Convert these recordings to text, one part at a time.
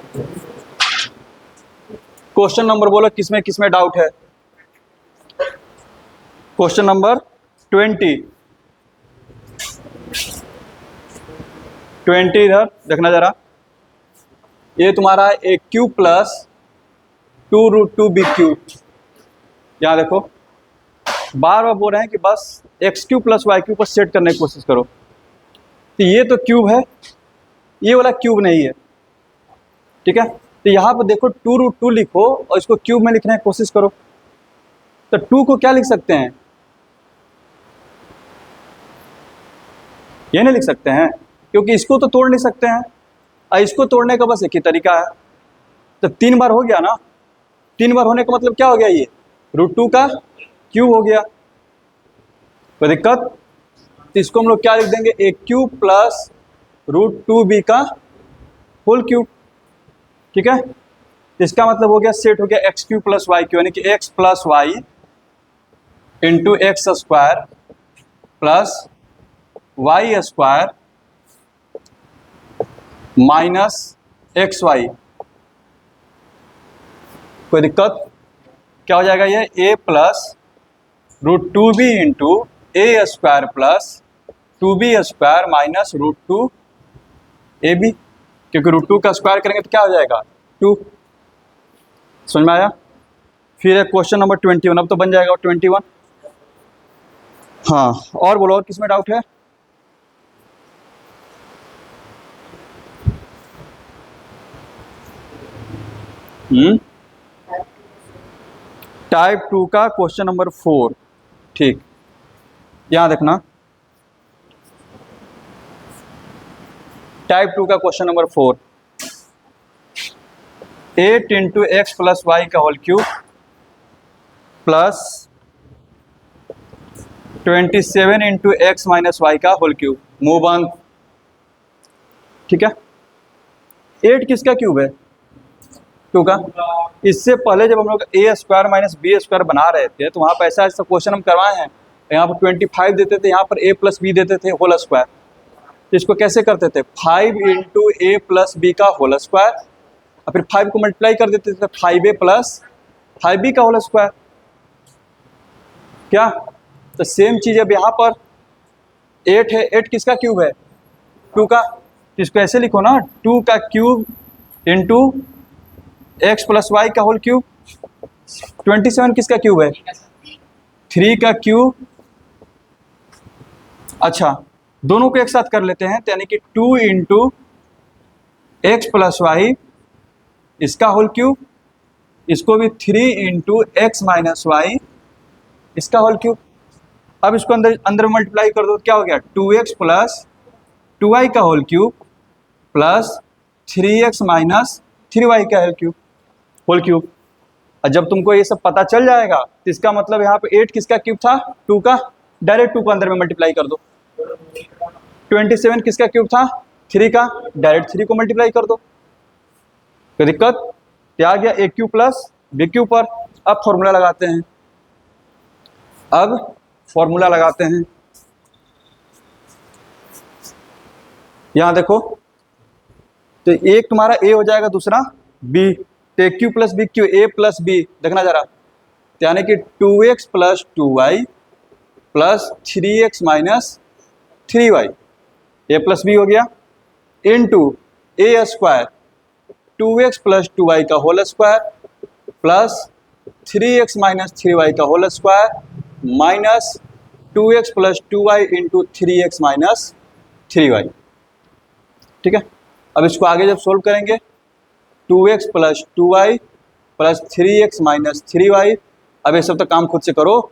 Question number बोलो किसमें किसमें डाउट है। क्वेश्चन नंबर 20 इधर देखना जरा। ये तुम्हारा ए क्यूब प्लस 2√2b³। यहाँ देखो बार बार बोल रहे हैं कि बस x³ प्लस y³ पर सेट करने की कोशिश करो। तो ये तो क्यूब है, ये वाला क्यूब नहीं है, ठीक है। तो यहाँ पर देखो 2√2 लिखो और इसको क्यूब में लिखने की कोशिश करो। तो 2 को क्या लिख सकते हैं, ये नहीं लिख सकते हैं क्योंकि इसको तो तोड़ नहीं सकते हैं और इसको तोड़ने का बस एक ही तरीका है। तो 3 बार हो गया ना, 3 बार होने का मतलब क्या हो गया, ये √2 का क्यूब हो गया। कोई दिक्कत? तो इसको हम लोग क्या लिख देंगे, ए क्यूब प्लस √2b का होल क्यूब, ठीक है। इसका मतलब हो गया सेट हो गया x³ प्लस y³ यानी कि x plus y into x square plus y square minus x y. कोई दिक्कत? क्या हो जाएगा ये, a plus √2b into a square plus 2b square minus √2ab, क्योंकि √2 का स्क्वायर करेंगे तो क्या हो जाएगा 2। समझ में आया? फिर है क्वेश्चन नंबर 21, अब तो बन जाएगा 21। हाँ और बोलो, और किसमें डाउट है? टाइप 2 का क्वेश्चन नंबर 4, ठीक। यहां देखना, टाइप 2 का question number 4, 8 into x plus y का whole cube plus 27 into x minus y का होल क्यूब। मुंह बंद, ठीक है। 8 किसका क्यूब है, 2 का। इससे पहले जब हम लोग ए स्क्वायर माइनस बी स्क्वायर बना रहे थे तो वहाँ पर ऐसा ऐसा क्वेश्चन हम करवाए हैं। यहाँ पर 25 देते थे, यहाँ पर a प्लस बी देते थे होल स्क्वायर। तो इसको कैसे करते थे, 5 इंटू ए प्लस बी का होल स्क्वायर और फिर 5 को मल्टीप्लाई कर देते थे 5a प्लस 5b का होल स्क्वायर। क्या? तो सेम चीज़ अब यहाँ पर 8 है, 8 किसका क्यूब है, 2 का। तो इसको ऐसे लिखो ना, 2 का cube into x plus y का होल क्यूब। 27 किसका क्यूब है, 3 का क्यूब। अच्छा दोनों को एक साथ कर लेते हैं, तो यानी कि 2 इंटू एक्स प्लस वाई इसका होल क्यूब, इसको भी 3 इंटू एक्स माइनस वाई इसका होल क्यूब। अब इसको अंदर अंदर मल्टीप्लाई कर दो तो क्या हो गया, 2x प्लस 2y का whole cube plus 3x minus 3y का होल क्यूब। और जब तुमको ये सब पता चल जाएगा तो इसका मतलब यहाँ पे 8 किसका क्यूब था, 2 का। डायरेक्ट 2 को अंदर में मल्टीप्लाई कर दो। 27 किसका क्यूब था, 3 का। डायरेक्ट 3 को मल्टीप्लाई कर दो। कोई दिक्कत? ये आ गया a cube plus b cube पर। अब फॉर्मूला लगाते हैं, यहां देखो, तो एक तुम्हारा a हो जाएगा, दूसरा b। तो a cube plus b cube, a plus b देखना जरा, यानी कि 2x plus 2y plus 3x minus 3y, a plus b हो गया, into a square 2x plus 2y का whole square plus 3x minus 3y का whole square minus 2x plus 2y into 3x minus 3y, ठीक है। अब इसको आगे जब सोल्व करेंगे, 2x plus 2y plus 3x minus 3y। अब ये सब तो काम खुद से करो।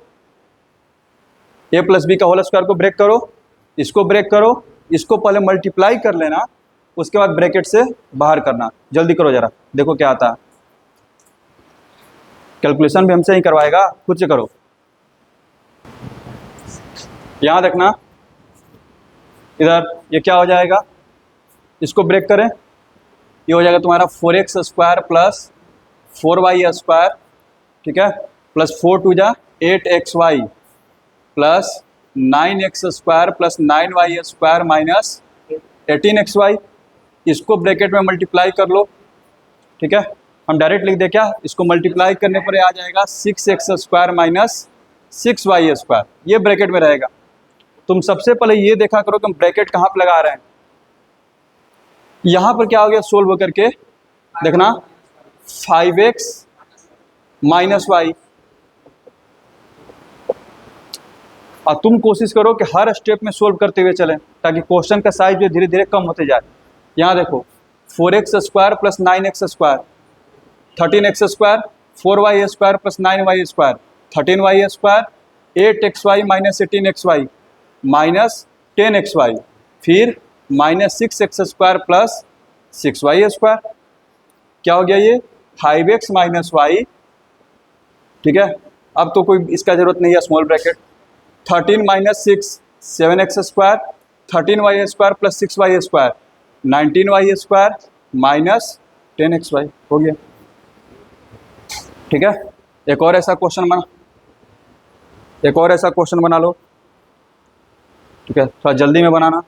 a प्लस बी का होल स्क्वायर को ब्रेक करो, इसको ब्रेक करो, इसको पहले मल्टीप्लाई कर लेना, उसके बाद ब्रैकेट से बाहर करना। जल्दी करो जरा, देखो क्या आता है। कैलकुलेशन भी हमसे ही करवाएगा, खुद से करो। यहाँ देखना, इधर ये क्या हो जाएगा, इसको ब्रेक करें, ये हो जाएगा तुम्हारा 4x square plus 4y square, ठीक है, प्लस 4 टू जा 8xy plus 9x square plus 9y square minus 18xy। इसको ब्रैकेट में मल्टीप्लाई कर लो, ठीक है, हम डायरेक्ट लिख दे क्या, इसको मल्टीप्लाई करने पर आ जाएगा 6x² माइनस 6y², ये ब्रैकेट में रहेगा। तुम सबसे पहले ये देखा करो कि हम ब्रैकेट कहाँ पर लगा रहे हैं। यहाँ पर क्या हो गया, सोल्व होकर के देखना 5x माइनस वाई, और तुम कोशिश करो कि हर स्टेप में सोल्व करते हुए चलें ताकि क्वेश्चन का साइज जो धीरे धीरे कम होते जाए। यहाँ देखो 4x² plus 9x², 13x², 4y² plus 9y², 13y², 8xy minus 18xy minus 10xy, फिर माइनस 6x² प्लस 6y²। क्या हो गया ये 5x माइनस वाई, ठीक है। अब तो कोई इसका जरूरत नहीं है, small bracket 13 minus 6 7x², 13y² plus 6y², 19y² minus 10xy हो गया, ठीक है। एक और ऐसा क्वेश्चन बना लो, ठीक है, थोड़ा जल्दी में बनाना।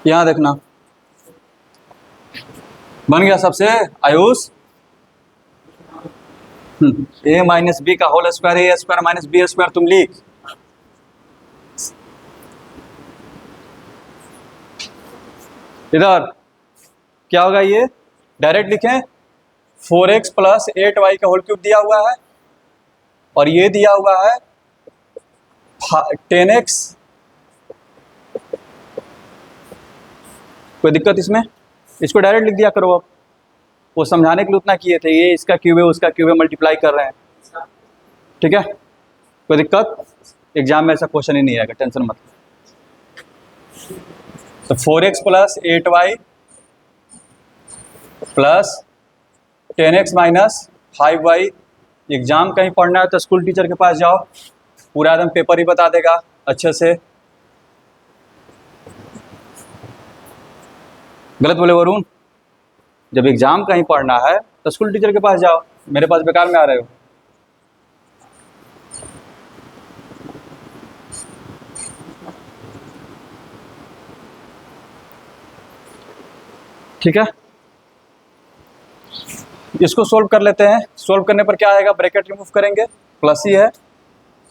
यहां देखना बन गया सबसे आयुष, a माइनस बी का whole square, a² minus b² तुम लिख, इधर क्या होगा, ये डायरेक्ट लिखें 4x प्लस 8y का होल क्यूब दिया हुआ है, और ये दिया हुआ है 10x। कोई दिक्कत इसमें, इसको डायरेक्ट लिख दिया करो। अब वो समझाने के लिए उतना किए थे, ये इसका क्यूब है उसका क्यूब है, मल्टीप्लाई कर रहे हैं, ठीक है। कोई दिक्कत, एग्जाम में ऐसा क्वेश्चन ही नहीं आएगा, टेंशन मत। तो 4x plus 8y plus 10x minus 5y। Exam कहीं पढ़ना है तो स्कूल टीचर के पास जाओ, पूरा एकदम पेपर ही बता देगा अच्छे से। गलत बोले वरुण, जब एग्जाम कहीं पढ़ना है तो स्कूल टीचर के पास जाओ, मेरे पास बेकार में आ रहे हो। ठीक है, इसको सोल्व कर लेते हैं। सोल्व करने पर क्या आएगा, ब्रैकेट रिमूव करेंगे, प्लस ही है,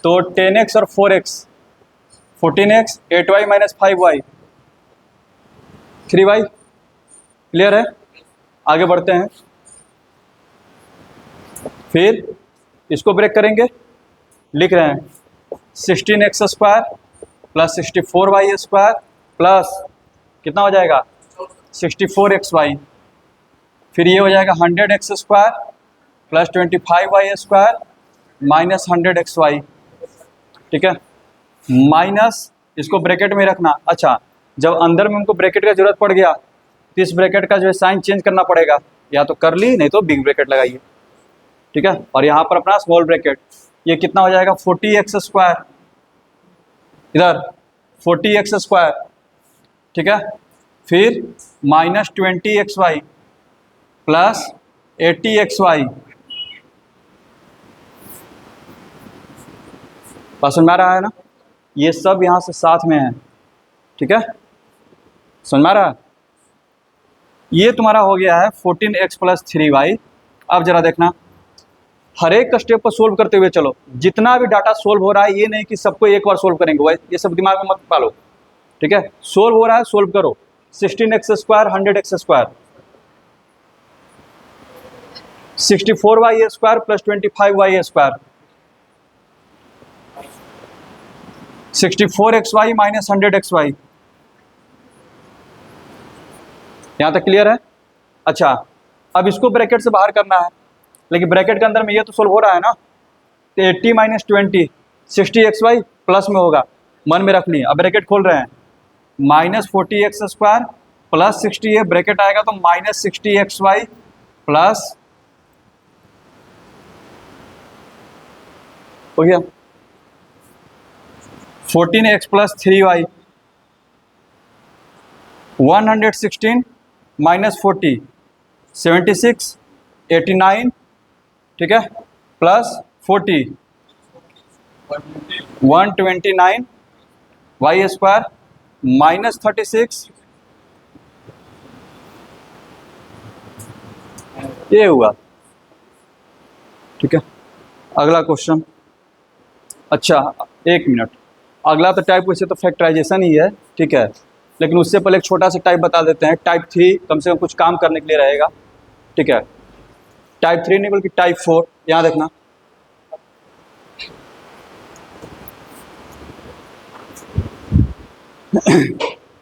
तो 10x और 4x 14x, 8y minus 5y 3y। Clear है, आगे बढ़ते हैं। फिर इसको ब्रेक करेंगे, लिख रहे हैं 16x² प्लस 64y² प्लस कितना हो जाएगा 64xy, फिर ये हो जाएगा 100x² plus 25y² minus 100xy, ठीक है। माइनस इसको ब्रैकेट में रखना। अच्छा, जब अंदर में हमको ब्रैकेट का जरूरत पड़ गया तो इस ब्रैकेट का जो है साइन चेंज करना पड़ेगा, या तो कर ली नहीं तो बिग ब्रैकेट लगाइए, ठीक है। और यहाँ पर अपना स्मॉल ब्रैकेट, ये कितना हो जाएगा 40x², इधर 40x², ठीक है। फिर माइनस 20xy प्लस 80xy। बात समझ में आ रहा है ना, ये सब यहाँ से साथ में है, ठीक है, समझ में आ रहा है। ये तुम्हारा हो गया है 14x प्लस 3y। अब जरा देखना, हर एक स्टेप को सोल्व करते हुए चलो, जितना भी डाटा सोल्व हो रहा है ये नहीं कि सबको एक बार सोल्व करेंगे, वह ये सब दिमाग में मत पालो, ठीक है। सोल्व हो रहा है सोल्व करो। 16x² 100x², 64y² plus 25y², 64xy minus 100xy। यहाँ तक क्लियर है। अच्छा, अब इसको ब्रैकेट से बाहर करना है, लेकिन ब्रैकेट के अंदर में ये तो सोल्व हो रहा है ना, तो 80 माइनस 20 60xy प्लस में होगा, मन में रख लिए। अब ब्रैकेट खोल रहे हैं, माइनस 40x² प्लस 60 है, ब्रैकेट आएगा तो माइनस 60xy प्लस हो गया 14x प्लस 3y 116 माइनस 40 76 89 ठीक है प्लस 40 129 वाई स्क्वायर माइनस 36 ये हुआ। ठीक है अगला क्वेश्चन। अच्छा एक मिनट, अगला तो टाइप वैसे तो फैक्टराइजेशन ही है ठीक है, लेकिन उससे पहले एक छोटा सा टाइप बता देते हैं। टाइप 3 कम से कम कुछ काम करने के लिए रहेगा ठीक है। टाइप 3 नहीं बल्कि टाइप 4, यहाँ देखना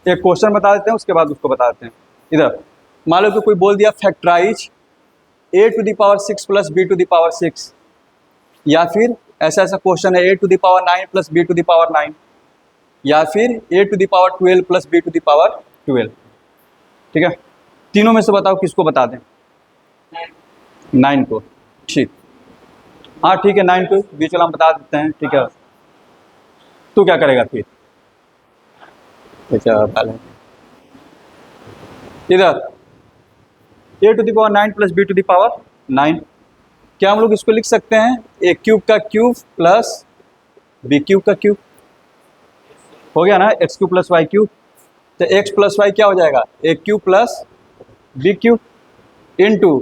एक क्वेश्चन बता देते हैं उसके बाद उसको बता देते हैं। इधर मान लो कि कोई बोल दिया factorise a to the power 6 plus b to the power 6, या फिर ऐसा ऐसा क्वेश्चन है a to the power 9 plus b to the power 9, या फिर a to the power 12 plus b to the power 12। ठीक है तीनों में से बताओ किसको बता दें? 9 को। ठीक हाँ ठीक है 9 को बीच वाला हम बता देते हैं ठीक है। तू क्या करेगा फिर? अच्छा पहले इधर a to the power 9 plus b to the power 9, क्या हम लोग इसको लिख सकते हैं a क्यूब का क्यूब प्लस b क्यूब का क्यूब? हो गया ना x cube plus y cube. तो x प्लस वाई क्या हो जाएगा a cube plus b cube into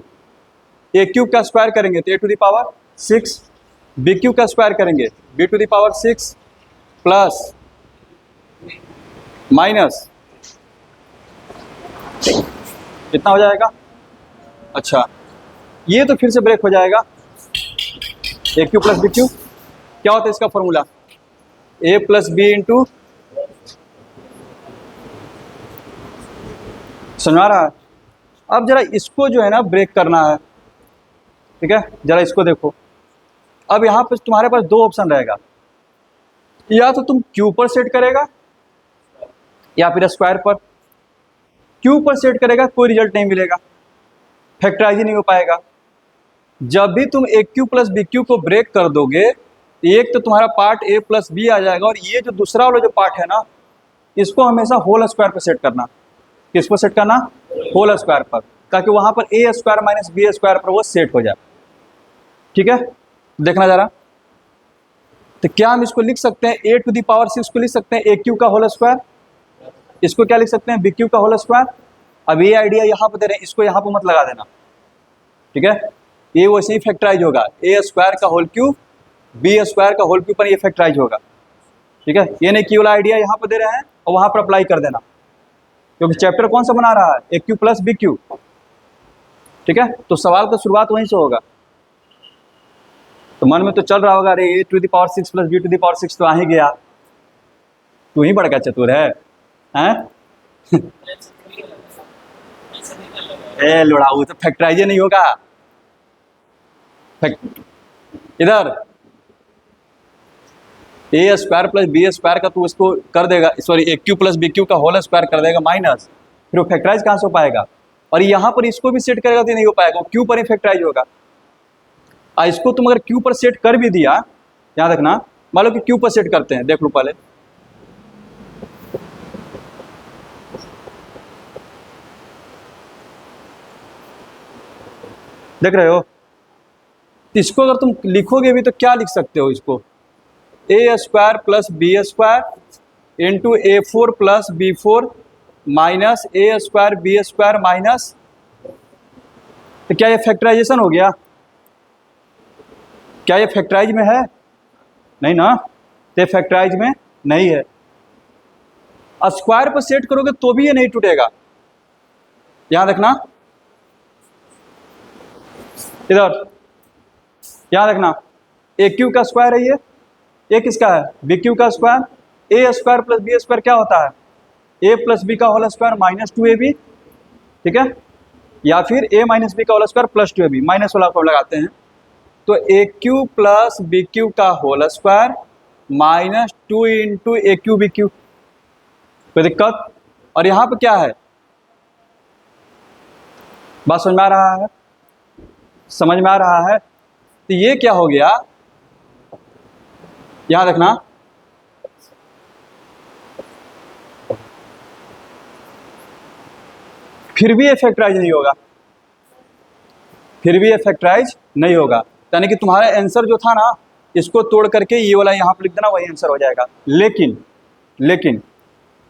a cube का स्क्वायर करेंगे तो a to the power 6, b cube का स्क्वायर करेंगे b to the power 6 plus minus कितना हो जाएगा? अच्छा ये तो फिर से ब्रेक हो जाएगा। ए क्यू प्लस बी क्यू क्या होता है इसका फॉर्मूला? ए प्लस बी इंटू, समझ आ रहा है? अब जरा इसको जो है ना ब्रेक करना है ठीक है, जरा इसको देखो। अब यहाँ पे तुम्हारे पास दो ऑप्शन रहेगा, या तो तुम क्यू पर सेट करेगा या फिर स्क्वायर पर। क्यू पर सेट करेगा कोई रिजल्ट नहीं मिलेगा, फैक्टराइज ही नहीं हो पाएगा। जब भी तुम ए क्यू प्लस बी क्यू को ब्रेक कर दोगे, एक तो तुम्हारा पार्ट ए प्लस बी आ जाएगा, और ये जो दूसरा वाला जो पार्ट है ना, इसको हमेशा होल स्क्वायर पर सेट करना। किस पर सेट करना? होल स्क्वायर पर, ताकि वहां पर ए स्क्वायर माइनस बी स्क्वायर पर वो सेट हो जाए। ठीक है देखना जरा, तो क्या हम इसको लिख सकते हैं ए टू द पावर 6 को लिख सकते हैं ए क्यू का होल स्क्वायर, इसको क्या लिख सकते हैं बी क्यू का होल स्क्वायर। अब ये आइडिया यहाँ पर दे रहे हैं, इसको यहाँ पर मत लगा देना ठीक है, ये वैसे ही फैक्टराइज होगा। ए स्क्वायर का होल क्यूब बी स्क्वायर का होल क्यूब पर ये फैक्टराइज होगा ठीक है। ये नहीं कि वाला आइडिया यहाँ पर दे रहे हैं और वहाँ पर अप्लाई कर देना, क्योंकि चैप्टर कौन सा बना रहा है? ए क्यू प्लस बी क्यू ठीक है। तो सवाल का शुरुआत वहीं से होगा। तो मन में तो चल रहा होगा अरे a to the power 6 plus b to the power 6 तो आ ही गया, तू ही बड़का चतुर है हैं? ए लुड़ाऊ तो फैक्टराइज नहीं होगा। इधर ए स्क्वायर प्लस बी स्क्वायर का तू इसको कर देगा, सॉरी ए क्यू प्लस बी क्यू का होल स्क्वायर कर देगा माइनस, फिर वो फैक्टराइज कहाँ से हो पाएगा? और यहाँ पर इसको भी सेट करेगा तो नहीं हो पाएगा, क्यू पर ही फैक्टराइज होगा। इसको तुम अगर क्यू पर सेट कर भी दिया, याद रखना, मान लो कि क्यू पर सेट करते हैं, देख लो पहले देख रहे हो, इसको अगर तुम लिखोगे भी तो क्या लिख सकते हो इसको? A square plus b square into a 4 plus b 4 minus a square b square minus, तो क्या ये फैक्टराइजेशन हो गया? क्या ये फैक्टराइज में है? नहीं ना, तो फैक्टराइज में नहीं है। स्क्वायर पर सेट करोगे तो भी ये नहीं टूटेगा, याद रखना। इधर याद रखना, ए क्यू का स्क्वायर है ये किसका है? बी क्यू का square. A square plus b square क्या होता है? ए प्लस बी का होल स्क्वायर माइनस 2ab ठीक है, या फिर ए माइनस बी का whole square plus 2ab, minus वाला को लगाते हैं तो a cube plus b cube का whole square minus 2 into a cube b cube. कोई दिक्कत? और यहाँ पे क्या है? बात समझ में आ रहा है? समझ में आ रहा है? तो ये क्या हो गया? याद रखना, फिर भी ये फैक्टराइज नहीं होगा, फिर भी ये फैक्टराइज नहीं होगा, यानी कि तुम्हारा आंसर जो था ना, इसको तोड़ करके ये वाला यहाँ पर लिख देना, वही आंसर हो जाएगा। लेकिन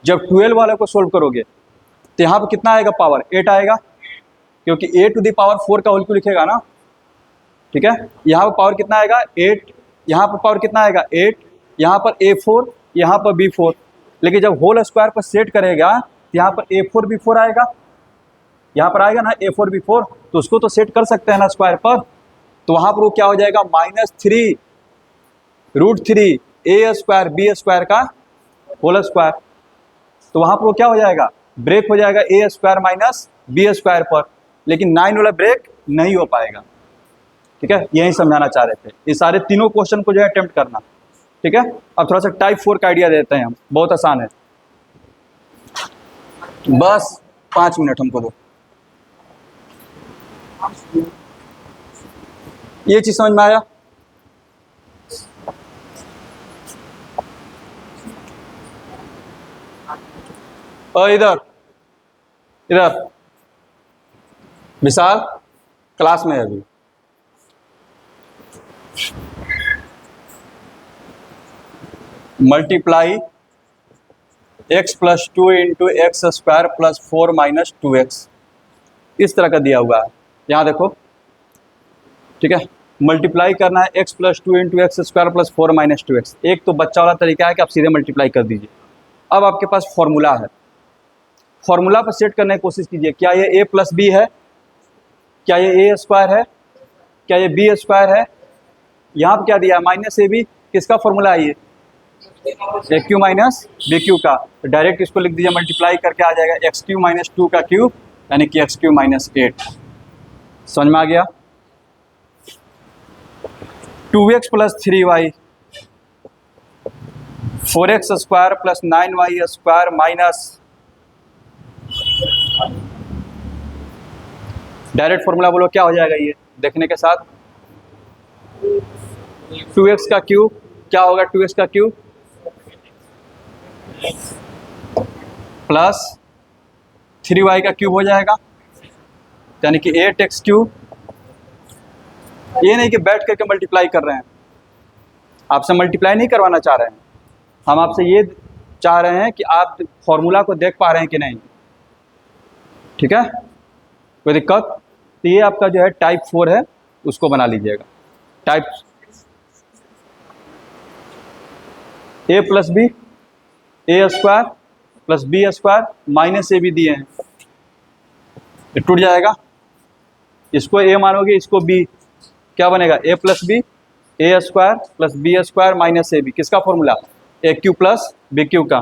जब 12 वाले को सोल्व करोगे तो यहाँ पर कितना आएगा, पावर 8 आएगा, क्योंकि a टू द पावर 4 का होल क्यों लिखेगा ना, ठीक है। यहाँ पर पावर कितना आएगा 8, यहाँ पर पावर कितना आएगा 8, यहाँ पर a4, यहाँ पर b4, लेकिन जब होल स्क्वायर पर सेट करेगा तो यहाँ पर a4 b4 आएगा, यहाँ पर आएगा ना a4 b4, तो उसको तो सेट कर सकते हैं ना स्क्वायर पर, तो वहाँ पर वो क्या हो जाएगा -3√3 a स्क्वायर b स्क्वायर का होल स्क्वायर, तो वहाँ पर वो क्या हो जाएगा, ब्रेक हो जाएगा a square minus b square पर, लेकिन 9 वाला ब्रेक नहीं हो पाएगा, ठीक है। यही समझाना चाह रहे थे, ये सारे तीनों क्वेश्चन को जो है अटेम्प्ट करना, ठीक है। अब थोड़ा सा टाइप 4 का आइडिया देते हैं हम, बहुत आसान है, बस 5 मिनट हमको दो। ये चीज समझ में आया, और इधर विशाल क्लास में है अभी, multiply x plus 2 into x square plus 4 minus 2x, इस तरह का दिया हुआ है, यहाँ देखो, ठीक है। मल्टीप्लाई करना है x plus 2 into x square plus 4 minus 2x। एक तो बच्चा वाला तरीका है कि आप सीधे मल्टीप्लाई कर दीजिए। अब आपके पास फॉर्मूला है, फॉर्मूला पर सेट करने की कोशिश कीजिए, क्या ये a प्लस बी है, क्या ये a स्क्वायर है, क्या ये b स्क्वायर है, यहाँ पर क्या दिया है माइनस ए बी, किसका फॉर्मूला है ये, ए क्यू माइनस बी क्यू का, तो डायरेक्ट इसको लिख दीजिए, मल्टीप्लाई करके आ जाएगा एक्स क्यू माइनस 2 का क्यूब, यानी कि एक्स क्यू माइनस 8। समझ में आ गया। 2x plus 3y 4x square plus 9y square minus, direct formula बोलो क्या हो जाएगा ये देखने के साथ, 2x का क्यूब क्या होगा, 2x का क्यूब प्लस 3y का क्यूब हो जाएगा, यानी कि 8x क्यूब। ये नहीं कि बैठ करके मल्टीप्लाई कर रहे हैं, आपसे मल्टीप्लाई नहीं करवाना चाह रहे हैं हम, आपसे ये चाह रहे हैं कि आप फॉर्मूला को देख पा रहे हैं कि नहीं, ठीक है, कोई दिक्कत। तो ये आपका जो है टाइप 4 है, उसको बना लीजिएगा। Type a plus b, a square plus b square minus a भी दिए हैं, ये टूट जाएगा, इसको a मानोगे, इसको b, क्या बनेगा a plus b, a square plus b square minus a b, किसका formula, a cube plus b cube का,